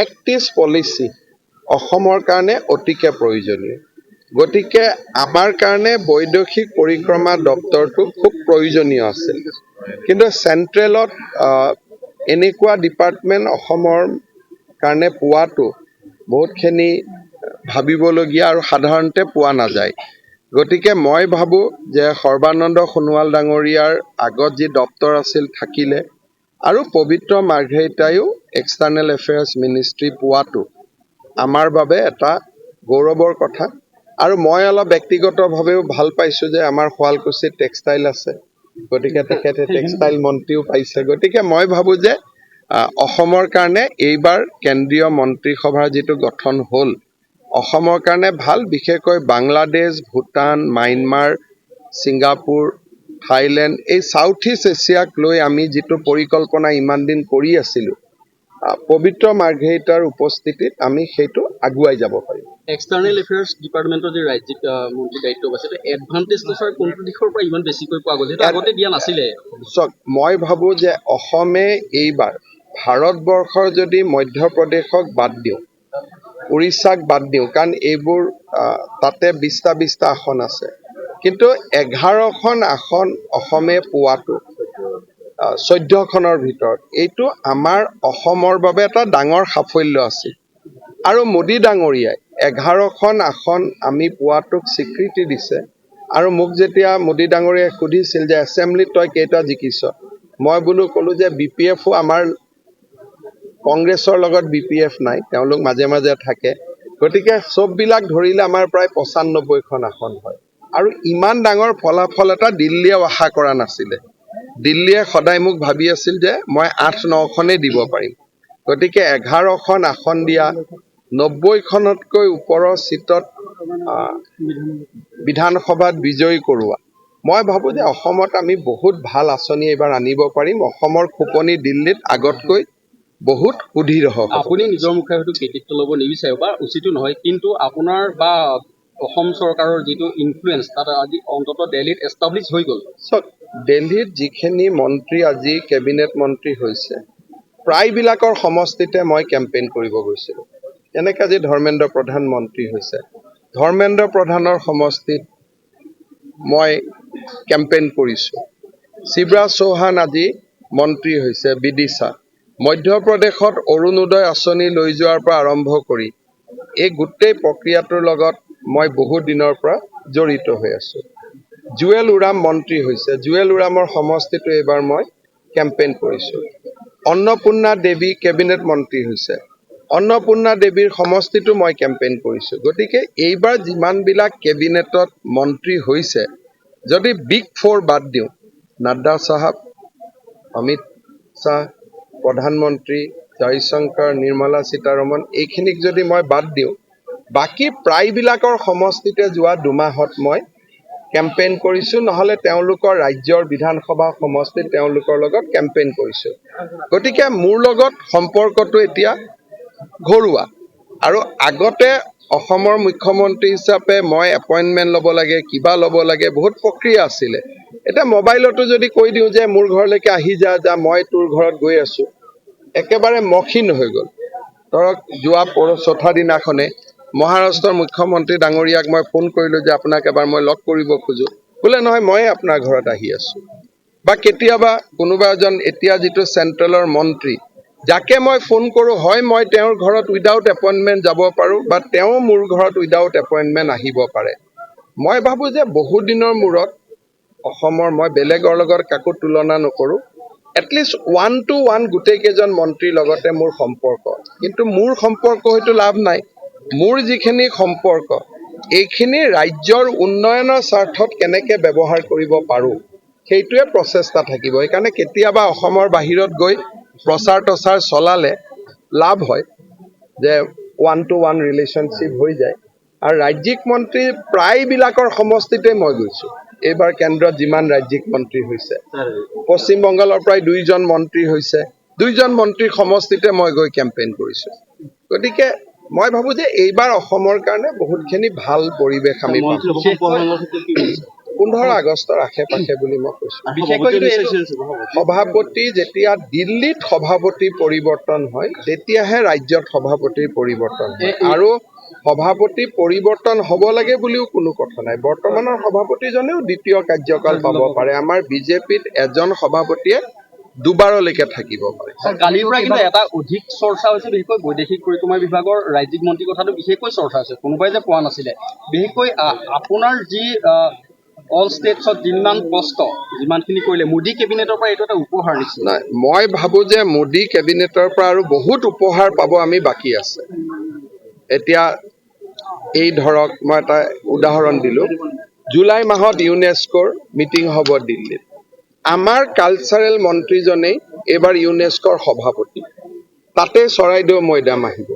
Act is policy অসমৰ কাৰণে অতিকে প্ৰয়োজনীয়। গতিকে আমাৰ কাৰণে বৈদেশিক পৰিক্ৰমা দপ্তৰটো খুব প্ৰয়োজনীয় আছিল, কিন্তু চেণ্ট্ৰেলত এনেকুৱা ডিপাৰ্টমেণ্ট অসমৰ কাৰণে পোৱাটো বহুতখিনি ভাবিবলগীয়া আৰু সাধাৰণতে পোৱা নাযায়। গতিকে মই ভাবোঁ যে সৰ্বানন্দ সোণোৱাল ডাঙৰীয়াৰ আগত যি দপ্তৰ আছিল থাকিলে, আৰু পবিত্ৰ মাৰ্ঘেৰিটাইও এক্সটাৰ্নেল এফেয়াৰ্ছ মিনিষ্ট্ৰী পোৱাটো আমাৰ বাবে এটা গৌৰৱৰ কথা। আৰু মই অলপ ব্যক্তিগতভাৱেও ভাল পাইছোঁ যে আমাৰ শুৱালকুছিত টেক্সটাইল আছে, গতিকে তেখেতে টেক্সটাইল মন্ত্ৰীও পাইছে। গতিকে মই ভাবোঁ যে অসমৰ কাৰণে এইবাৰ কেন্দ্ৰীয় মন্ত্ৰীসভাৰ যিটো গঠন হ'ল, অসমৰ কাৰণে ভাল। বিশেষকৈ Bangladesh, Bhutan, Myanmar, Singapore, Thailand, এই সাউথ ইষ্ট এছিয়াক লৈ আমি যিটো পৰিকল্পনা ইমান দিন কৰি আছিলোঁ, পবিত্ৰ মাৰ্ঘেৰিটাৰ উপস্থিতিত আমি সেইটো আগুৱাই যাব পাৰিম। এক্সটাৰ্নেল এফেয়াৰ্ছ ডিপাৰ্টমেণ্টৰ যি ৰাজ্যিক মন্ত্ৰী দায়িত্ব আছে, এডভান্টেজটো ছাৰ কোনটো দিশৰ পৰা ইমান বেছিকৈ পোৱা গ'ল, যিটো আগতে দিয়া নাছিলে? চাওক, মই ভাবোঁ যে অসমে এইবাৰ ভাৰতবৰ্ষৰ যদি মধ্যপ্ৰদেশক বাদ দিওঁ, উৰিষ্যাক বাদ দিওঁ, কাৰণ এইবোৰ তাতে 20টা আসন আছে, কিন্তু 11খন আসন অসমে পোৱাটো 14খনৰ ভিতৰত, এইটো আমাৰ অসমৰ বাবে এটা ডাঙৰ সাফল্য আছিল। আৰু মোদী ডাঙৰীয়াই 11খন আসন আমি পোৱাটোক স্বীকৃতি দিছে। আৰু মোক যেতিয়া মোদী ডাঙৰীয়াই সুধিছিল যে এছেম্বলিত তই কেইটা জিকিছ, মই ক'লোঁ যে BPFও আমাৰ কংগ্ৰেছৰ লগত BPF নাই, তেওঁলোক মাজে মাজে থাকে, গতিকে চববিলাক ধৰিলে আমাৰ প্ৰায় 95খন আসন হয়। আৰু ইমান ডাঙৰ ফলাফল এটা দিল্লীয়েও আশা কৰা নাছিলে। দিল্লীয়ে সদায় মোক ভাবি আছিল যে মই 8-9খনেই দিব পাৰিম। গতিকে 11খন আসন দিয়া, 90খনতকৈ ওপৰৰ চিটত বিধানসভাত বিজয়ী কৰোৱা, মই ভাবোঁ যে অসমত আমি বহুত ভাল আঁচনি এইবাৰ আনিব পাৰিম। অসমৰ খোপনি দিল্লীত আগতকৈ বহুত সুদৃঢ় হ'ব। আপুনি নিজৰ মুখে হয়তো কৃতিত্ব ল'ব নিবিচাৰে বা উচিতো নহয়, কিন্তু আপোনাৰ বা অসম চৰকাৰৰ যিটো ইনফ্লুৱেঞ্চ তাত আজি অন্ততঃ দিল্লীত এষ্টাব্লিছ হৈ গ'ল। চাওক, দিল্লীত যিখিনি মন্ত্ৰী আজি কেবিনেট মন্ত্ৰী হৈছে, প্ৰায়বিলাকৰ সমষ্টিতে মই কেম্পেইন কৰিব গৈছিলোঁ। এনেকৈ আজি ধৰ্মেন্দ্ৰ প্ৰধান মন্ত্ৰী হৈছে, ধৰ্মেন্দ্ৰ প্ৰধানৰ সমষ্টিত মই কেম্পেইন কৰিছোঁ। শিৱৰাজ চৌহান আজি মন্ত্ৰী হৈছে বিদিশা। মধ্যপ্ৰদেশত অৰুণোদয় আঁচনি লৈ যোৱাৰ পৰা আৰম্ভ কৰি এই গোটেই প্ৰক্ৰিয়াটোৰ লগত মই বহু দিনৰ পৰা জড়িত হৈ আছোঁ। জুৱেল ওৰাম মন্ত্ৰী হৈছে, জুৱেল ওৰামৰ সমষ্টিটো এইবাৰ মই কেম্পেইন কৰিছোঁ। অন্নপূৰ্ণা দেৱী কেবিনেট মন্ত্ৰী হৈছে, অন্নপূৰ্ণা দেৱীৰ সমষ্টিটো মই কেম্পেইন কৰিছোঁ। গতিকে এইবাৰ যিমানবিলাক কেবিনেটত মন্ত্ৰী হৈছে, যদি বিগ 4 বাদ দিওঁ, নাড্ডা চাহাব, অমিত শ্বাহ, প্ৰধানমন্ত্ৰী, জয়শংকৰ, নিৰ্মলা সীতাৰমণ, এইখিনিক যদি মই বাদ দিওঁ, বাকী প্ৰায়বিলাকৰ সমষ্টিতে যোৱা 2 মাহত মই কেম্পেইন কৰিছোঁ, নহ'লে তেওঁলোকৰ ৰাজ্যৰ বিধানসভা সমষ্টিত তেওঁলোকৰ লগত কেম্পেইন কৰিছোঁ। গতিকে মোৰ লগত সম্পৰ্কটো এতিয়া ঘৰুৱা। আৰু আগতে অসমৰ মুখ্যমন্ত্ৰী হিচাপে মই এপইণ্টমেণ্ট ল'ব লাগে, কিবা ল'ব লাগে, বহুত প্ৰক্ৰিয়া আছিলে। এতিয়া মোবাইলতো যদি কৈ দিওঁ যে মোৰ ঘৰলৈকে আহি যা মই তোৰ ঘৰত গৈ আছোঁ, একেবাৰে মসৃণ হৈ গ'ল। ধৰক যোৱা 4থা দিনাখনে মহাৰাষ্ট্ৰৰ মুখ্যমন্ত্ৰী ডাঙৰীয়াক মই ফোন কৰিলোঁ যে আপোনাক এবাৰ মই লগ কৰিব খোজোঁ, বোলে নহয় ময়ে আপোনাৰ ঘৰত আহি আছোঁ। বা কেতিয়াবা কোনোবা এজন এতিয়া যিটো চেণ্ট্ৰেলৰ মন্ত্ৰী, যাকে মই ফোন কৰোঁ, হয় মই তেওঁৰ ঘৰত উইদাউট এপইণ্টমেণ্ট যাব পাৰোঁ, বা তেওঁ মোৰ ঘৰত উইদাউট এপইণ্টমেণ্ট আহিব পাৰে। মই ভাবোঁ যে বহুদিনৰ মূৰত অসমৰ, মই বেলেগৰ লগত কাকো তুলনা নকৰোঁ, এটলিষ্ট 1-to-1 গোটেইকেইজন মন্ত্ৰীৰ লগতে মোৰ সম্পৰ্ক। কিন্তু মোৰ সম্পৰ্ক হয়তো লাভ নাই, মোৰ যিখিনি সম্পৰ্ক, এইখিনি ৰাজ্যৰ উন্নয়নৰ স্বাৰ্থত কেনেকৈ ব্যৱহাৰ কৰিব পাৰোঁ, সেইটোৱে প্ৰচেষ্টা থাকিব। সেইকাৰণে কেতিয়াবা অসমৰ বাহিৰত গৈ প্ৰচাৰ চলালে লাভ হয় যে 1-to-1 ৰিলেশ্যনশ্বিপ হৈ যায়। আৰু ৰাজ্যিক মন্ত্ৰী প্ৰায়বিলাকৰ সমষ্টিতে মই গৈছোঁ। এইবাৰ কেন্দ্ৰত যিমান ৰাজ্যিক মন্ত্ৰী হৈছে, পশ্চিম বংগালৰ প্ৰায় 2জন মন্ত্ৰী হৈছে, 2জন মন্ত্ৰীৰ সমষ্টিতে মই গৈ কেম্পেইন কৰিছোঁ। গতিকে মই ভাবোঁ যে এইবাৰ অসমৰ কাৰণে বহুতখিনি ভাল পৰিৱেশ আমি পাম। 15 আগষ্টৰ আশে পাশে বুলি মই কৈছো বিশেষকৈ কিন্তু এইটো সভাপতি যেতিয়া দিল্লীত সভাপতি পৰিৱৰ্তন হয় তেতিয়াহে ৰাজ্যত সভাপতিৰ পৰিৱৰ্তন হয় আৰু সভাপতি পৰিৱৰ্তন হ'ব লাগে বুলিও কোনো কথা নাই বৰ্তমানৰ সভাপতিজনেও দ্বিতীয় কাৰ্যকাল পাব পাৰে আমাৰ বিজেপিত এজন সভাপতিয়ে দুবাৰলৈকে থাকিব পাৰে কালিৰ পৰা কিন্তু এটা অধিক চৰ্চা হৈছে বিশেষকৈ বৈদেশিক পৰিক্ৰমা বিভাগৰ ৰাজ্যিক মন্ত্ৰীৰ কথাটো বিশেষকৈ চৰ্চা হৈছে কোনোবাই যে পোৱা নাছিলে বিশেষকৈ আপোনাৰ যি অল ষ্টেটছত যিমান কষ্ট যিমানখিনি কৰিলে মোদী কেবিনেটৰ পৰা এইটো এটা উপহাৰ নিশ্চয় নাই মই ভাবো যে মোদী কেবিনেটৰ পৰা আৰু বহুত উপহাৰ পাব আমি বাকী আছে এতিয়া এই ধৰক মই এটা উদাহৰণ দিলো জুলাই মাহত ইউনেস্কোৰ মিটিং হ'ব দিল্লীত আমাৰ কালচাৰেল মন্ত্ৰীজনেই এইবাৰ ইউনেস্কোৰ সভাপতি তাতে চৰাইদেউ মৈদাম আহিব